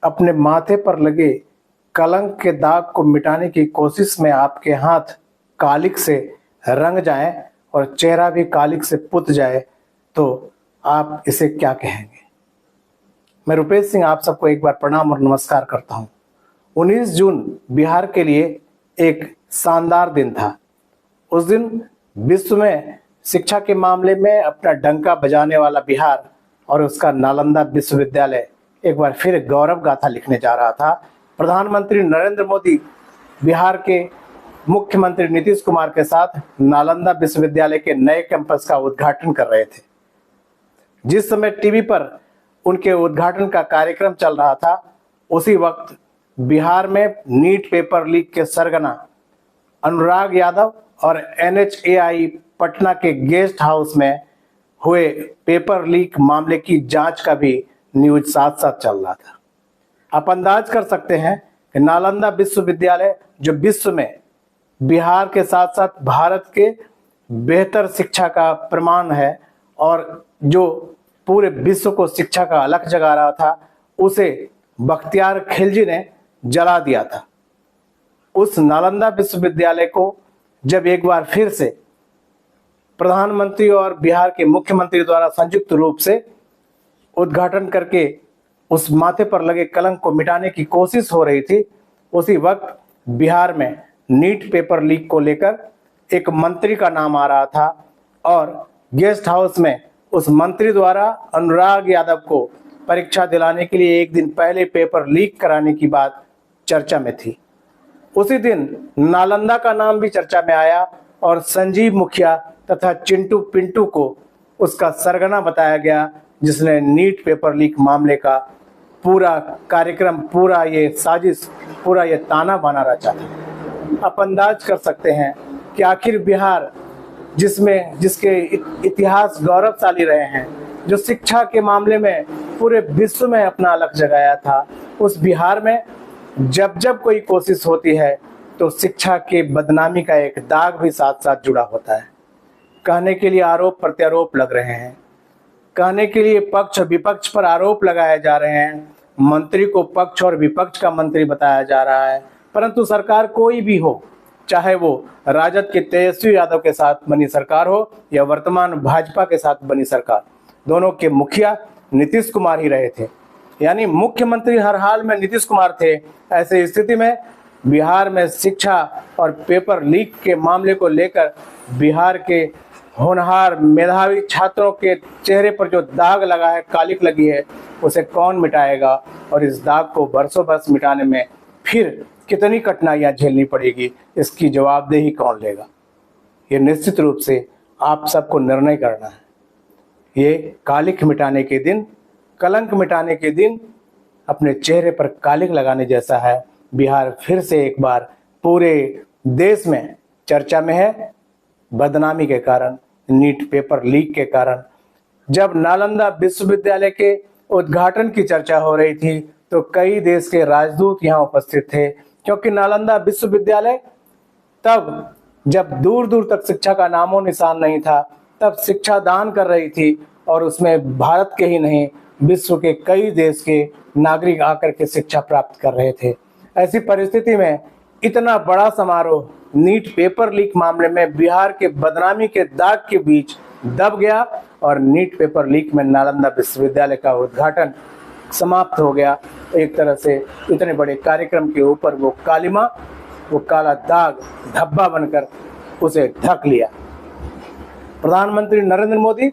अपने माथे पर लगे कलंक के दाग को मिटाने की कोशिश में आपके हाथ कालिक से रंग जाएं और चेहरा भी कालिक से पुत जाए तो आप इसे क्या कहेंगे? मैं रुपेश सिंह आप सबको एक बार प्रणाम और नमस्कार करता हूं। 19 जून बिहार के लिए एक शानदार दिन था। उस दिन विश्व में शिक्षा के मामले में अपना डंका बजाने वाला बिहार और उसका नालंदा विश्वविद्यालय एक बार फिर गौरव गाथा लिखने जा रहा था। प्रधानमंत्री नरेंद्र मोदी बिहार के मुख्यमंत्री नीतीश कुमार के साथ नालंदा विश्वविद्यालय के नए कैंपस का उद्घाटन कर रहे थे। जिस समय टीवी पर उनके उद्घाटन का कार्यक्रम चल रहा था, उसी वक्त बिहार में नीट पेपर लीक के सरगना अनुराग यादव और NHAI पटना के गेस्ट हाउस में हुए पेपर लीक मामले की जांच का भी न्यूज साथ साथ चल रहा था। आप अंदाज कर सकते हैं कि नालंदा विश्वविद्यालय जो विश्व में बिहार के साथ साथ भारत के बेहतर शिक्षा का प्रमाण है और जो पूरे विश्व को शिक्षा का अलख जगा रहा था, उसे बख्तियार खिलजी ने जला दिया था। उस नालंदा विश्वविद्यालय को जब एक बार फिर से प्रधानमंत्री और बिहार के मुख्यमंत्री द्वारा संयुक्त रूप से उद्घाटन करके उस माथे पर लगे कलंक को मिटाने की कोशिश हो रही थी, उसी वक्त बिहार में नीट पेपर लीक को लेकर एक मंत्री का नाम आ रहा था और गेस्ट हाउस में उस मंत्री द्वारा अनुराग यादव को परीक्षा दिलाने के लिए एक दिन पहले पेपर लीक कराने की बात चर्चा में थी। उसी दिन नालंदा का नाम भी चर्चा में आया और संजीव मुखिया तथा चिंटू पिंटू को उसका सरगना बताया गया, जिसने नीट पेपर लीक मामले का पूरा कार्यक्रम, पूरा ये साजिश, पूरा ये ताना बाना रचा था। आप अंदाज कर सकते हैं कि आखिर बिहार जिसके इतिहास गौरवशाली रहे हैं, जो शिक्षा के मामले में पूरे विश्व में अपना अलग जगाया था, उस बिहार में जब जब कोई कोशिश होती है तो शिक्षा के बदनामी का एक दाग भी साथ साथ जुड़ा होता है। कहने के लिए आरोप प्रत्यारोप लग रहे हैं, कहने के लिए पक्ष और विपक्ष पर आरोप लगाए जा रहे हैं, मंत्री को पक्ष और विपक्ष का मंत्री बताया जा रहा है, परंतु सरकार कोई भी हो, चाहे वो राजद के तेजस्वी यादव के साथ बनी सरकार हो या वर्तमान भाजपा के साथ बनी सरकार, दोनों के मुखिया नीतीश कुमार ही रहे थे। यानी मुख्यमंत्री हर हाल में नीतीश कुमार थे। ऐसे स्थिति में बिहार में शिक्षा और पेपर लीक के मामले को लेकर बिहार के होनहार मेधावी छात्रों के चेहरे पर जो दाग लगा है, कालिक लगी है, उसे कौन मिटाएगा और इस दाग को बरसों बरस मिटाने में फिर कितनी कठिनाइयां झेलनी पड़ेगी, इसकी जवाबदेही कौन लेगा? ये निश्चित रूप से आप सबको निर्णय करना है। ये कालिक मिटाने के दिन, कलंक मिटाने के दिन, अपने चेहरे पर कालिक लगाने जैसा है। बिहार फिर से एक बार पूरे देश में चर्चा में है, बदनामी के कारण, नीट पेपर लीक के कारण। जब नालंदा विश्वविद्यालय के उद्घाटन की चर्चा हो रही थी तो कई देश के राजदूत यहाँ उपस्थित थे, क्योंकि नालंदा विश्वविद्यालय तब जब दूर दूर तक शिक्षा का नामो निशान नहीं था, तब शिक्षा दान कर रही थी और उसमें भारत के ही नहीं, विश्व के कई देश के नागरिक आकर के शिक्षा प्राप्त कर रहे थे। ऐसी परिस्थिति में इतना बड़ा समारोह नीट पेपर लीक मामले में बिहार के बदनामी के दाग के बीच दब गया और नीट पेपर लीक में नालंदा विश्वविद्यालय का उद्घाटन समाप्त हो गया। एक तरह से इतने बड़े कार्यक्रम के ऊपर वो कालिमा, वो काला दाग धब्बा बनकर उसे ढक लिया। प्रधानमंत्री नरेंद्र मोदी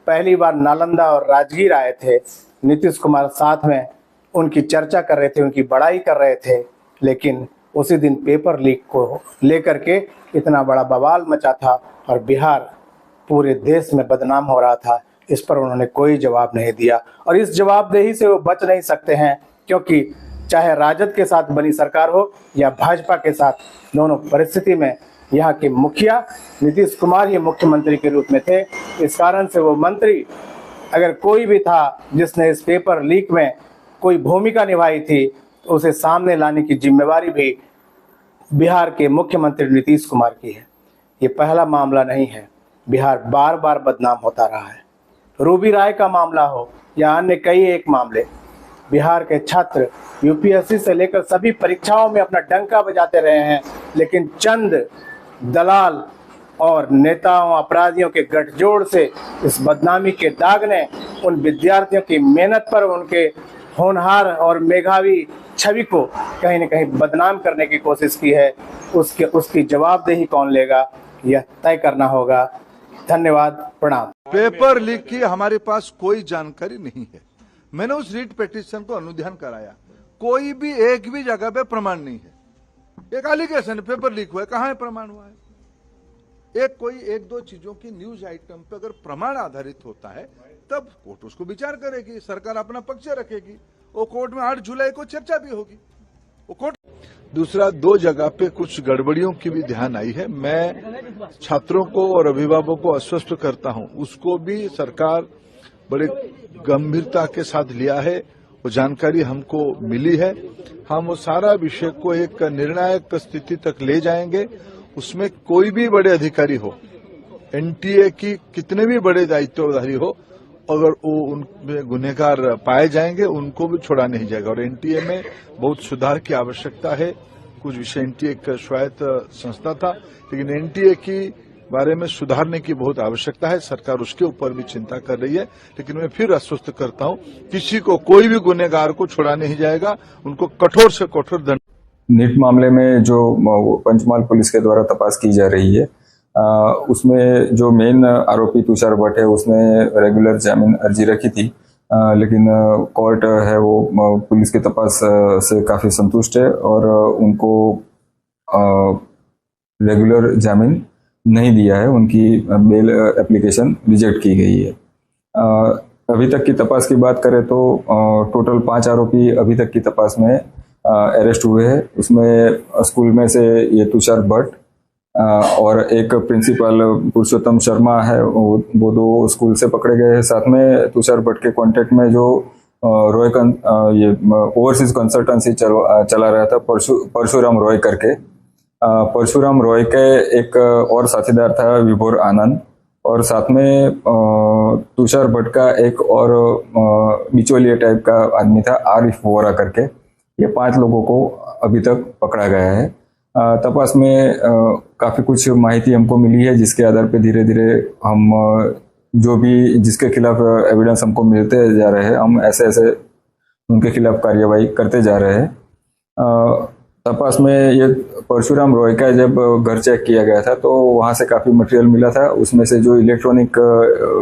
पहली बार नालंदा और राजगीर आए थे। नीतीश कुमार साथ में उनकी चर्चा कर रहे थे, उनकी बड़ाई कर रहे थे, लेकिन उसी दिन पेपर लीक को लेकर के इतना बड़ा बवाल मचा था और बिहार पूरे देश में बदनाम हो रहा था। इस पर उन्होंने कोई जवाब नहीं दिया और इस जवाबदेही से वो बच नहीं सकते हैं, क्योंकि चाहे राजद के साथ बनी सरकार हो या भाजपा के साथ, दोनों परिस्थिति में यहाँ के मुखिया नीतीश कुमार ही मुख्यमंत्री के रूप में थे। इस कारण से वो मंत्री, अगर कोई भी था जिसने इस पेपर लीक में कोई भूमिका निभाई थी, तो उसे सामने लाने की जिम्मेवारी भी बिहार के मुख्यमंत्री नीतीश कुमार की है। ये पहला मामला नहीं है, बिहार बार बार बदनाम होता रहा है। रूबी राय का मामला हो या अन्य कई एक मामले, बिहार के छात्र यूपीएससी से लेकर सभी परीक्षाओं में अपना डंका बजाते रहे हैं, लेकिन चंद दलाल और नेताओं अपराधियों के गठजोड़ से इस बदनामी के दाग ने उन विद्यार्थियों की मेहनत पर उनके होनहार और मेधावी छवि को कहीं न कहीं बदनाम करने की कोशिश की है। उसकी जवाबदेही कौन लेगा, यह तय करना होगा। धन्यवाद, प्रणाम। पेपर लीक की हमारे पास कोई जानकारी नहीं है। मैंने उस रीट पिटीशन को अनुध्यान कराया, कोई भी एक भी जगह पे प्रमाण नहीं है। एक एलिगेशन पेपर लीक हुआ है, कहां है प्रमाण हुआ है? एक दो चीजों की न्यूज आइटम पे अगर प्रमाण आधारित होता है तब कोर्ट उसको विचार करेगी, सरकार अपना पक्ष रखेगी, वो कोर्ट में 8 जुलाई को चर्चा भी होगी। वो कोर्ट दूसरा 2 जगह पे कुछ गड़बड़ियों की भी ध्यान आई है। मैं छात्रों को और अभिभावकों को आश्वस्त करता हूं, उसको भी सरकार बड़े गंभीरता के साथ लिया है, वो जानकारी हमको मिली है। हम वो सारा विषय को एक निर्णायक स्थिति तक ले जाएंगे। उसमें कोई भी बड़े अधिकारी हो, एनटीए की कितने भी बड़े दायित्वधारी हो, अगर वो उनमें गुनहगार पाए जाएंगे उनको भी छोड़ा नहीं जाएगा। और एनटीए में बहुत सुधार की आवश्यकता है। कुछ विषय एनटीए एक स्वायत्त संस्था था, लेकिन एनटीए की बारे में सुधारने की बहुत आवश्यकता है। सरकार उसके ऊपर भी चिंता कर रही है, लेकिन मैं फिर आश्वस्त करता हूं, किसी को कोई भी गुनहगार को छोड़ा नहीं जाएगा, उनको कठोर से कठोर दंड। नीट मामले में जो पंचमहाल पुलिस के द्वारा तपास की जा रही है, उसमें जो मेन आरोपी तुषार भट्ट है उसने रेगुलर जामीन अर्जी रखी थी, लेकिन कोर्ट है वो पुलिस की तपास से काफी संतुष्ट है और उनको रेगुलर जामीन नहीं दिया है। उनकी बेल एप्लीकेशन रिजेक्ट की गई है। अभी तक की तपास की बात करें तो टोटल 5 आरोपी अभी तक की तपास में अरेस्ट हुए हैं। उसमें स्कूल में से ये तुषार भट्ट और एक प्रिंसिपल पुरुषोत्तम शर्मा है, वो 2 स्कूल से पकड़े गए हैं। साथ में तुषार भट्ट के कांटेक्ट में जो ये ओवरसीज कंसल्टेंसी चला रहा था परशुराम रॉय करके, परशुराम रॉय के एक और साथीदार था विभोर आनंद, और साथ में तुषार भट्ट का एक और बिचौलिया टाइप का आदमी था आरिफ वोरा करके। ये 5 लोगों को अभी तक पकड़ा गया है। तपास में काफी कुछ माहिती हमको मिली है, जिसके आधार पे धीरे धीरे हम जो भी जिसके खिलाफ एविडेंस हमको मिलते जा रहे हैं, हम ऐसे उनके खिलाफ कार्यवाही करते जा रहे हैं। तपास में ये परशुराम रॉय का जब घर चेक किया गया था तो वहां से काफी मटेरियल मिला था। उसमें से जो इलेक्ट्रॉनिक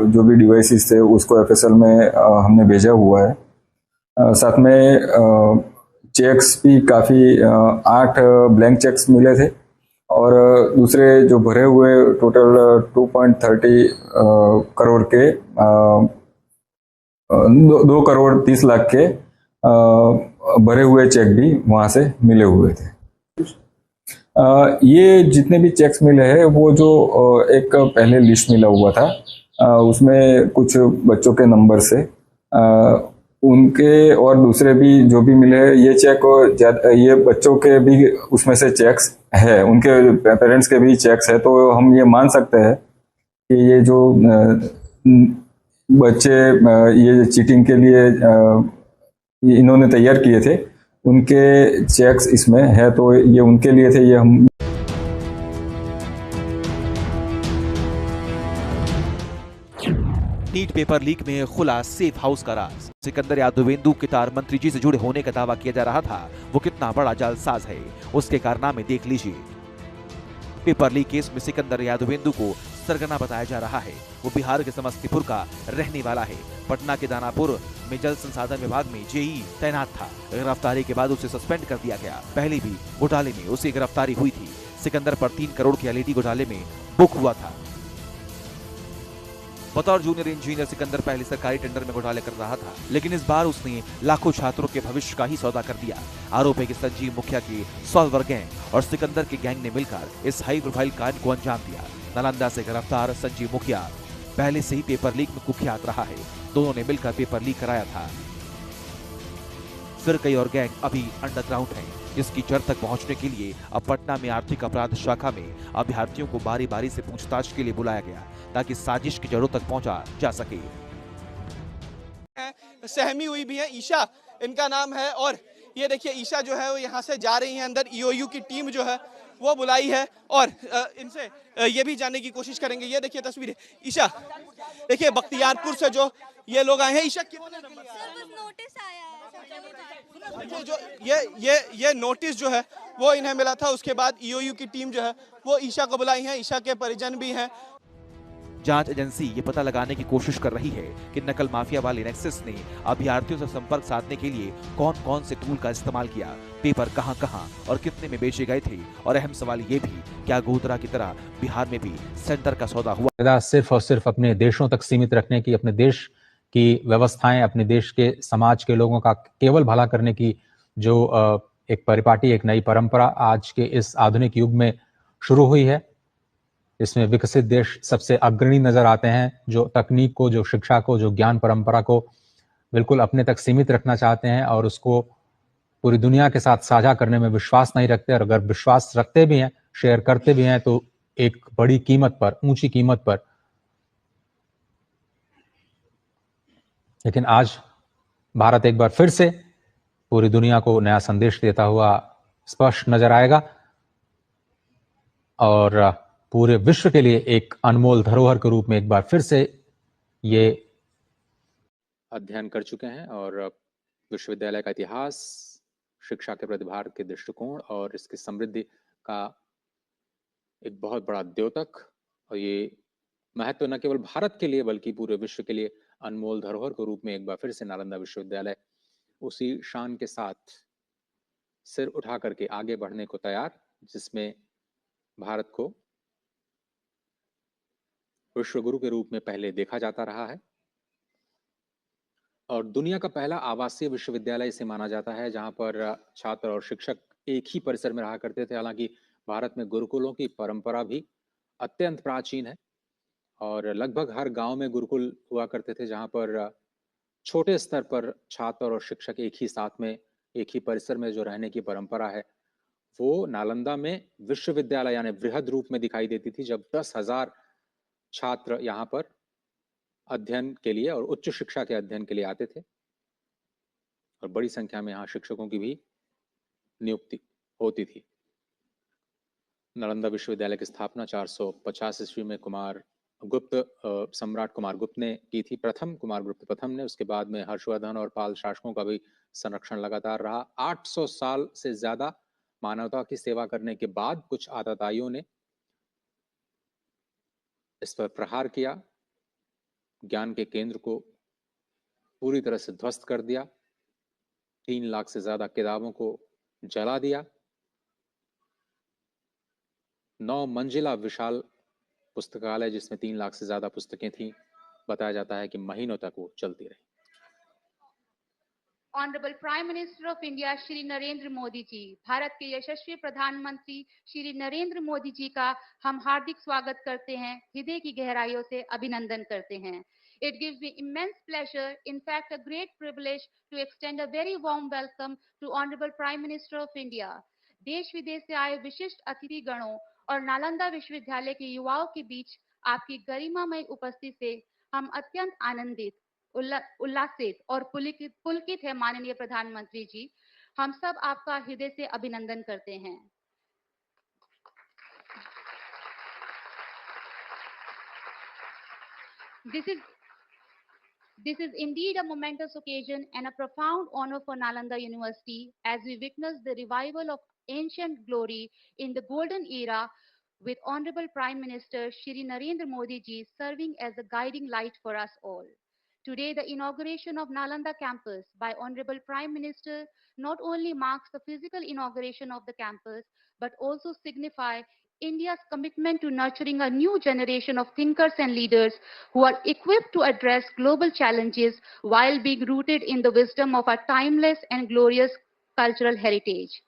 जो भी डिवाइसेस थे उसको एफएसएल में हमने भेजा हुआ है। साथ में चेक्स भी काफी 8 ब्लैंक चेक्स मिले थे और दूसरे जो भरे हुए टोटल 2.30 करोड़ के 2 करोड़ 30 लाख के भरे हुए चेक भी वहां से मिले हुए थे। ये जितने भी चेक्स मिले हैं वो जो एक पहले लिस्ट मिला हुआ था, उसमें कुछ बच्चों के नंबर से उनके और दूसरे भी जो भी मिले हैं, ये चेक ये बच्चों के भी उसमें से चेक्स है, उनके पेरेंट्स के भी चेक्स है। तो हम ये मान सकते हैं कि ये जो बच्चे ये चीटिंग के लिए इन्होंने तैयार किए थे, उनके चेक्स इसमें है, तो ये उनके लिए थे। ये हम नीट पेपर लीक में खुला सेफ हाउस का राज। सिकंदर यादवेंदु के तार मंत्री जी से जुड़े होने का दावा किया जा रहा था, वो कितना बड़ा जालसाज है उसके कारनामे देख लीजिए। पेपर लीक केस में सिकंदर यादवेंदु को सरगना बताया जा रहा है। वो बिहार के समस्तीपुर का रहने वाला है। पटना के दानापुर में जल संसाधन विभाग में जेई तैनात था। गिरफ्तारी के बाद उसे सस्पेंड कर दिया गया। पहले भी घोटाले में उसकी गिरफ्तारी हुई थी। सिकंदर पर 3 करोड़ के एलईडी घोटाले में बुक हुआ था। बतौर जूनियर इंजीनियर सिकंदर पहले सरकारी टेंडर में घोटाले कर रहा था, लेकिन इस बार उसने लाखों छात्रों के भविष्य का ही सौदा कर दिया। आरोप है कि संजीव मुखिया की सॉल्वर गैंग और सिकंदर के गैंग ने मिलकर इस हाई प्रोफाइल कांड को अंजाम दिया। नालंदा से गिरफ्तार संजीव मुखिया पहले से ही पेपर लीक में कुख्यात रहा है। दोनों ने मिलकर पेपर लीक कराया था। फिर कई और गैंग अभी अंडरग्राउंड हैं, जिसकी जड़ तक पहुंचने के लिए अब पटना में आर्थिक अपराध शाखा में अभ्यर्थियों को बारी बारी से पूछताछ के लिए बुलाया गया, ताकि साजिश की जड़ों तक पहुंचा जा सके। सहमी हुई भी है ईशा इनका नाम है। और ये देखिए ईशा जो है वो यहाँ से जा रही है अंदर, ईओयू की टीम जो है वो बुलाई है और इनसे ये भी जानने की कोशिश करेंगे। ये देखिए तस्वीरें, ईशा देखिए बख्तियारपुर से जो ये लोग आए हैं। ईशा कितने नंबर नोटिस आया है? देखिए जो ये नोटिस जो है वो इन्हें मिला था, उसके बाद ईओयू की टीम जो है वो ईशा को बुलाई है। ईशा के परिजन भी हैं। जांच एजेंसी ये पता लगाने की कोशिश कर रही है कि नकल माफिया वाले नेक्सस ने अभ्यर्थियों से संपर्क साधने के लिए कौन कौन से टूल का इस्तेमाल किया, पेपर कहां कहां और कितने में बेचे गए थे, और अहम सवाल ये भी, क्या गोधरा की तरह बिहार में भी सेंटर का सौदा हुआ? सिर्फ और सिर्फ अपने देशों तक सीमित रखने की, अपने देश की व्यवस्थाएं, अपने देश के समाज के लोगों का केवल भला करने की जो एक परिपाटी, एक नई परंपरा आज के इस आधुनिक युग में शुरू हुई है। इसमें विकसित देश सबसे अग्रणी नजर आते हैं, जो तकनीक को, जो शिक्षा को, जो ज्ञान परंपरा को बिल्कुल अपने तक सीमित रखना चाहते हैं और उसको पूरी दुनिया के साथ साझा करने में विश्वास नहीं रखते। और अगर विश्वास रखते भी हैं, शेयर करते भी हैं, तो एक बड़ी कीमत पर, ऊंची कीमत पर। लेकिन आज भारत एक बार फिर से पूरी दुनिया को नया संदेश देता हुआ स्पष्ट नजर आएगा और पूरे विश्व के लिए एक अनमोल धरोहर के रूप में एक बार फिर से ये अध्ययन कर चुके हैं। और विश्वविद्यालय का इतिहास, शिक्षा के प्रतिभार के दृष्टिकोण और इसकी समृद्धि का एक बहुत बड़ा द्योतक, और ये महत्व न केवल भारत के लिए बल्कि पूरे विश्व के लिए अनमोल धरोहर के रूप में एक बार फिर से नालंदा विश्वविद्यालय उसी शान के साथ सिर उठा करके आगे बढ़ने को तैयार, जिसमें भारत को विश्व गुरु के रूप में पहले देखा जाता रहा है और दुनिया का पहला आवासीय विश्वविद्यालय इसे माना जाता है, जहां पर छात्र और शिक्षक एक ही परिसर में रहा करते थे। हालांकि भारत में गुरुकुलों की परंपरा भी अत्यंत प्राचीन है और लगभग हर गांव में गुरुकुल हुआ करते थे, जहां पर छोटे स्तर पर छात्र और शिक्षक एक ही साथ में, एक ही परिसर में जो रहने की परंपरा है, वो नालंदा में विश्वविद्यालय यानी वृहद रूप में दिखाई देती थी, जब 10,000 छात्र यहाँ पर अध्ययन के लिए और उच्च शिक्षा के अध्ययन के लिए आते थे और बड़ी संख्या में यहाँ शिक्षकों की भी नियुक्ति होती थी। नालंदा विश्वविद्यालय की स्थापना 450 ईस्वी में सम्राट कुमार गुप्त ने की थी, प्रथम कुमार गुप्त प्रथम ने। उसके बाद में हर्षवर्धन और पाल शासकों का भी संरक्षण लगातार रहा। 800 साल से ज्यादा मानवता की सेवा करने के बाद कुछ आतताइयों ने इस पर प्रहार किया, ज्ञान के केंद्र को पूरी तरह से ध्वस्त कर दिया, 3 लाख से ज्यादा किताबों को जला दिया, 9 मंजिला विशाल पुस्तकालय जिसमें 3 लाख से ज्यादा पुस्तकें थीं, बताया जाता है कि महीनों तक वो चलती रही। Honourable prime minister of India Shri Narendra Modi ji, Bharat के यशस्वी प्रधानमंत्री श्री नरेंद्र मोदी जी का हम हार्दिक स्वागत करते हैं, हृदय की गहराइयों से अभिनंदन करते हैं। It gives me immense pleasure, in fact a great privilege, to extend a very warm welcome to Honorable Prime Minister of India. देश विदेश से आए विशिष्ट अतिथि गणों और नालंदा विश्वविद्यालय के युवाओं के बीच आपकी गरिमामय उपस्थिति से हम अत्यंत आनंदित, उल्लासित और पुलकित है। माननीय प्रधानमंत्री जी, हम सब आपका हृदय से अभिनंदन करते हैं। This is indeed a momentous occasion and a profound honor for Nalanda University as we witness the revival of ancient glory in the golden era with Honorable Prime Minister Shri Narendra Modi ji serving as a guiding light for us all. Today, the inauguration of Nalanda campus by Honorable Prime Minister not only marks the physical inauguration of the campus, but also signifies India's commitment to nurturing a new generation of thinkers and leaders who are equipped to address global challenges while being rooted in the wisdom of our timeless and glorious cultural heritage.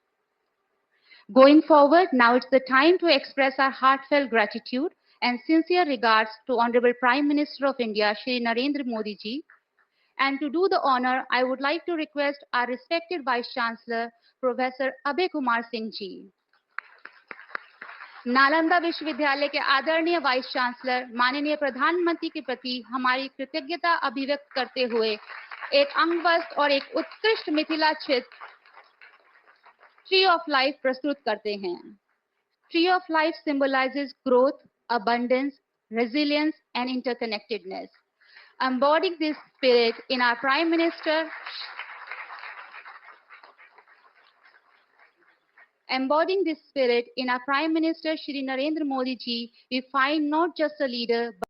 Going forward, now it's the time to express our heartfelt gratitude and sincere regards to Honorable Prime Minister of India, Shri Narendra Modi ji. And to do the honor, I would like to request our respected Vice Chancellor, Professor Abhay Kumar Singh ji. Nalanda विश्वविद्यालय के आदरणीय vice chancellor माननीय प्रधानमंत्री के प्रति हमारी कृतज्ञता अभिव्यक्त करते हुए एक अंगवस्त्र और एक उत्कृष्ट मिथिला चित्र ट्री ऑफ लाइफ प्रस्तुत करते हैं। Tree of life symbolizes growth, abundance, resilience and interconnectedness. Embodying this spirit in our Prime Minister Shri Narendra Modi ji, we find not just a leader but